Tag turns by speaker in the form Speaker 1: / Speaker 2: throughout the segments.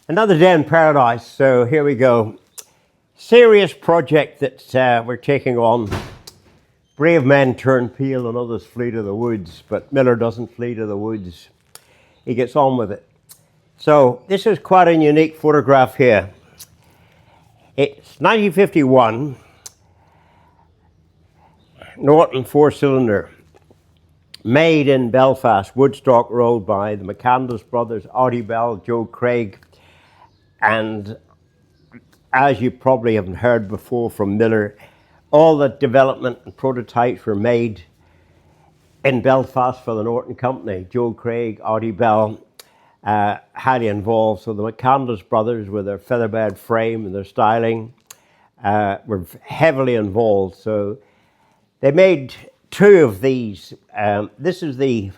Speaker 1: Another day in paradise. So here we go. Serious project that we're taking on. Brave men turn pale and others flee to the woods, but Miller doesn't flee to the woods. He gets on with it. So this is quite a unique photograph here. It's 1951, Norton four-cylinder, made in Belfast, Woodstock Road by the McCandless brothers, Artie Bell, Joe Craig, and as you probably haven't heard before from Miller, all the development and prototypes were made in Belfast for the Norton company. Joe Craig, Artie Bell, highly involved. So the McCandless brothers with their featherbed frame and their styling were heavily involved. So they made two of these. This is the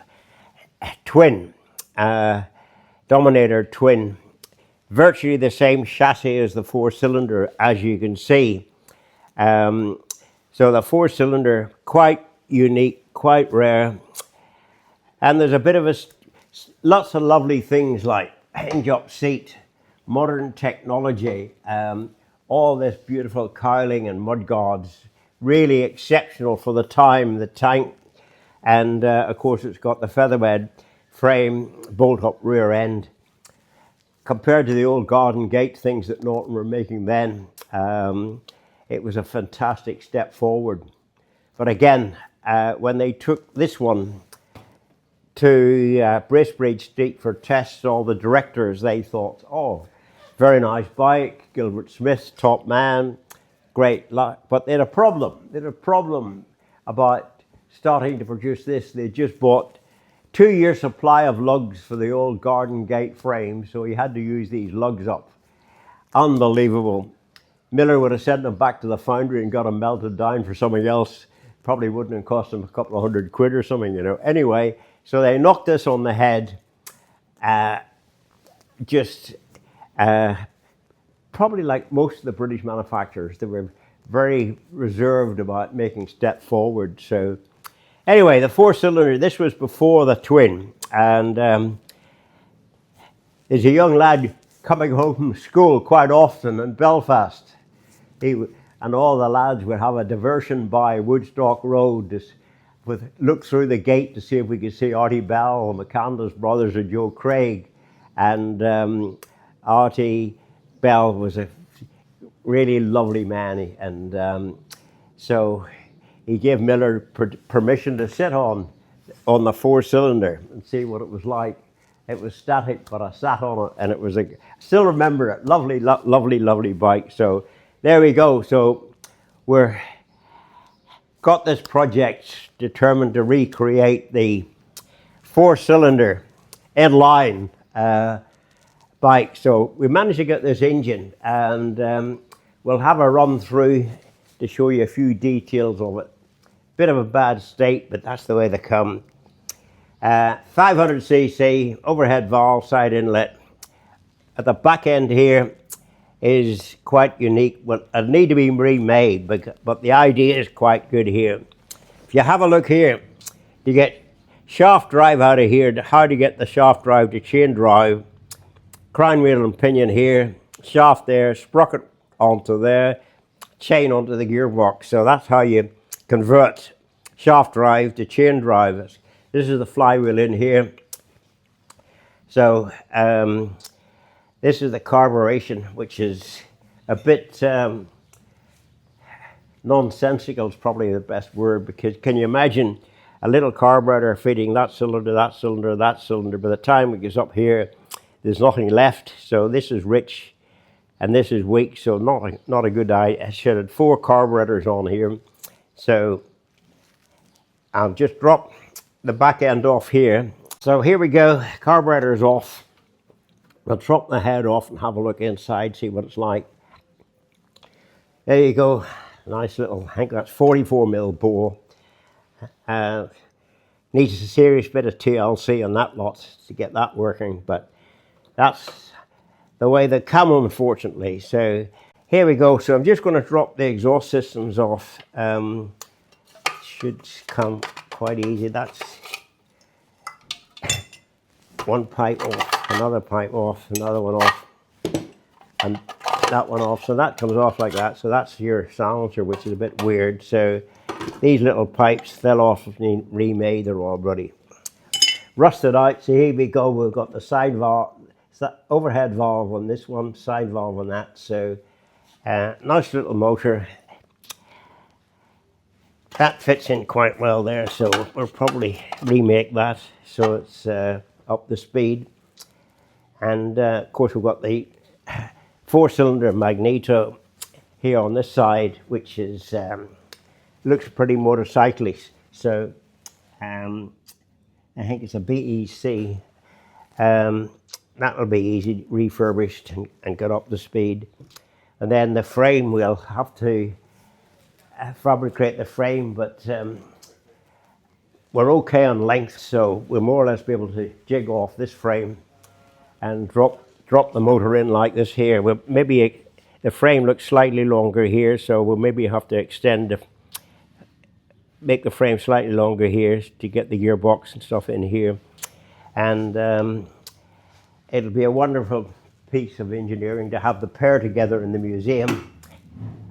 Speaker 1: twin, Dominator twin. Virtually the same chassis as the four-cylinder, as you can see. So the four-cylinder, quite unique, quite rare. And there's a bit of lots of lovely things like hinge-up seat, modern technology, all this beautiful cowling and mudguards, really exceptional for the time, the tank. And of course it's got the featherbed frame, bolt-up rear end. Compared to the old garden gate things that Norton were making then, it was a fantastic step forward. But again, when they took this one to Bracebridge Street for tests, all the directors, they thought, oh, very nice bike, Gilbert Smith, top man, great luck. But they had a problem. They had a problem about starting to produce this. They just bought 2-year supply of lugs for the old garden gate frame, so he had to use these lugs up. Unbelievable. Miller would have sent them back to the foundry and got them melted down for something else. Probably wouldn't have cost them a couple of £100 or something, you know. Anyway, so they knocked this on the head. Probably like most of the British manufacturers, they were very reserved about making step forward. So anyway, the four-cylinder, this was before the twin. And there's a young lad coming home from school quite often in Belfast. And all the lads would have a diversion by Woodstock Road, look through the gate to see if we could see Artie Bell or McCandless brothers or Joe Craig. And Artie Bell was a really lovely man. And so he gave Miller permission to sit on the four-cylinder and see what it was like. It was static, but I sat on it, and it was I still remember it. Lovely, lovely, lovely bike. So there we go. So we're got this project determined to recreate the four-cylinder inline bike. So we managed to get this engine, and we'll have a run through to show you a few details of it. Bit of a bad state, but that's the way they come. 500cc, overhead valve, side inlet. At the back end here is quite unique. Well, it need to be remade, but the idea is quite good here. If you have a look here, you get shaft drive out of here, how to get the shaft drive to chain drive, crown wheel and pinion here, shaft there, sprocket onto there, chain onto the gearbox. So that's how you convert shaft drive to chain drive. This is the flywheel in here. So this is the carburation, which is a bit nonsensical is probably the best word, because can you imagine a little carburetor feeding that cylinder, that cylinder, that cylinder? By the time it gets up here, there's nothing left. So this is rich and this is weak, so not a good idea. I should have 4 carburetors on here. So I'll just drop the back end off here. So here we go, carburetor's off. We'll drop the head off and have a look inside, see what it's like. There you go, nice little, I think that's 44mm bore. Needs a serious bit of TLC on that lot to get that working, but that's the way they come, unfortunately. So here we go. So I'm just going to drop the exhaust systems off. Should come quite easy. That's one pipe off, another pipe off, another one off. and that one off. So that comes off like that. So that's your silencer, which is a bit weird. So these little pipes fell off and need remade. They're already rusted out. So here we go. We've got the side valve, overhead valve on this one, side valve on that. So nice little motor. That fits in quite well there, so we'll probably remake that so it's up to speed. And of course we've got the 4-cylinder magneto here on this side, which is looks pretty motorcyclish. So I think it's a BEC. That'll be easy, refurbished and get up to speed. And then the frame, we'll have to fabricate the frame, but we're okay on length, so we'll more or less be able to jig off this frame and drop the motor in like this here. We'll maybe the frame looks slightly longer here, so we'll maybe have to make the frame slightly longer here to get the gearbox and stuff in here. And it'll be a wonderful piece of engineering to have the pair together in the museum.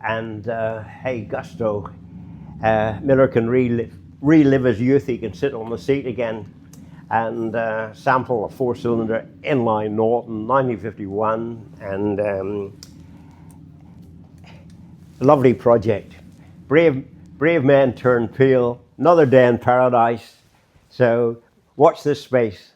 Speaker 1: And hey, gusto, Miller can relive his youth. He can sit on the seat again and sample a 4-cylinder inline Norton 1951, and lovely project. Brave men turn pale, another day in paradise. So watch this space.